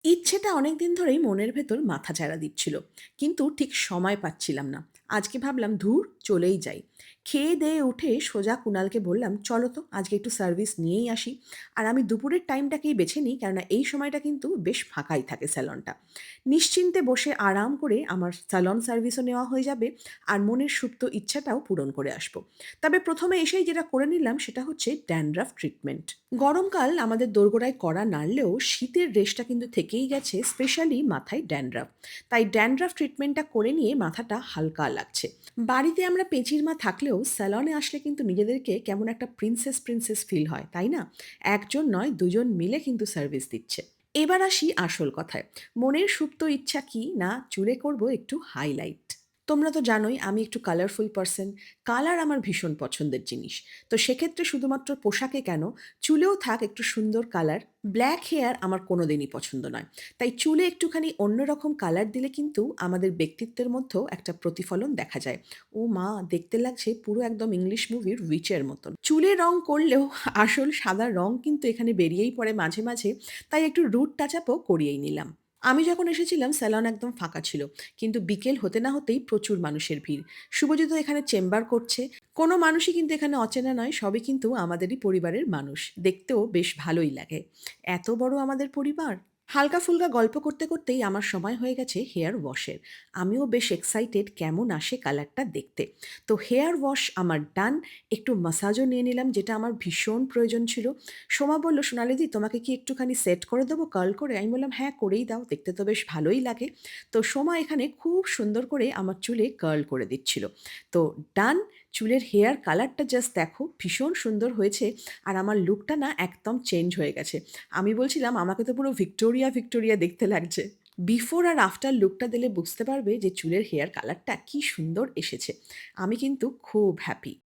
ইচ্ছেটা অনেকদিন ধরেই মনের ভেতর মাথাচাড়া দিচ্ছিল। কিন্তু ঠিক সময় পাচ্ছিলাম না। আজকে ভাবলাম ধুর চলেই যাই। খেয়ে-দেয়ে উঠে সোজা কুণালকে বললাম, "চলো তো আজকে একটু সার্ভিস নিয়েই আসি।" আর আমি দুপুরের টাইমটাকেই বেছে নিই কেননা এই সময়টা কিন্তু বেশ ফাঁকাই থাকে সেলনটা। নিশ্চিন্তে বসে আরাম করে আমার সেলন সার্ভিসও নেওয়া হয়ে যাবে আর মনের সুপ্ত ইচ্ছাটাও পূরণ করে আসবো। তবে ১ম এ এসেই যেটা করে নিলাম সেটা হচ্ছে ড্যান্ড্রাফ ট্রিটমেন্ট। গরমকাল আমাদের দোরগোড়ায় কড়া নাড়লেও শীতের রেশটা কিন্তু থেকেই গেছে, স্পেশালি মাথায় ড্যান্ড্রাফ। তাই ড্যান্ড্রাফ ট্রিটমেন্টটা করে নিয়ে মাথাটা হালকা লাগছে। বাড়িতে আমরা পেঁচির মা থাকলেও স্যালনে আসলে কিন্তু নিজেদেরকে কেমন একটা প্রিন্সেস প্রিন্সেস ফিল হয়, তাই না? একজন নয়, দুজন মিলে কিন্তু সার্ভিস দিচ্ছে। এবার আসি আসল কথায়। মনের সুপ্ত ইচ্ছা কি না চুলে করব একটু হাইলাইট। তোমরা তো জানোই আমি একটু কালারফুল পারসন। কালার আমার ভীষণ পছন্দের জিনিস। তো সেক্ষেত্রে শুধুমাত্র পোশাকে কেন, চুলেও থাক একটু সুন্দর কালার। ব্ল্যাক হেয়ার আমার কোনোদিনই পছন্দ নয়। তাই চুলে একটুখানি অন্যরকম কালার দিলে কিন্তু আমাদের ব্যক্তিত্বের মধ্যেও একটা প্রতিফলন দেখা যায়। ও মা! দেখতে লাগছে পুরো একদম ইংলিশ মুভির উইচের মতন। চুলে রং করলেও আসল সাদা রং কিন্তু এখানে বেরিয়েই পড়ে মাঝে, মাঝে। তাই একটু রুট টাচ আপও করিয়েই নিলাম। আমি যখন এসেছিলাম সেলন একদম ফাঁকা ছিল। কিন্তু বিকেল হতে না হতেই প্রচুর মানুষের ভিড়। শুভজিৎ এখানে চেম্বার করছে। কোনো মানুষই কিন্তু এখানে অচেনা নয়, সবই কিন্তু আমাদেরই পরিবারের মানুষ। দেখতেও বেশ ভালোই লাগে। এত বড় আমাদের পরিবার। হালকা-ফুলকা গল্প করতে, করতেই আমার সময় হয়ে গেছে হেয়ার ওয়াশের। আমিও বেশ এক্সাইটেড কেমন আসে কালারটা দেখতে। তো হেয়ার ওয়াশ আমার ডান। একটু ম্যাসাজও নিয়ে নিলাম যেটা আমার ভীষণ প্রয়োজন ছিল। সোমা বলল, "সোনালিদি তোমাকে কি একটুখানি সেট করে দেবো কার্ল করে?" আমি বললাম, "হ্যাঁ, করেই দাও। দেখতে তো বেশ ভালোই লাগে।" তো সোমা এখানে খুব সুন্দর করে আমার চুলে কার্ল করে দিচ্ছিল। তো ডান। চুলের হেয়ার কালারটা জাস্ট দেখো ভীষণ সুন্দর হয়েছে। আর আমার লুকটা না একদম চেঞ্জ হয়ে গেছে। আমি বলছিলাম আমাকে তো পুরো ভিক্টোরিয়া, ভিক্টোরিয়া দেখতে লাগছে। বিফোর আর আফটার লুকটা দিলে বুঝতে পারবে যে চুলের হেয়ার কালারটা কি সুন্দর এসেছে। আমি কিন্তু খুব হ্যাপি।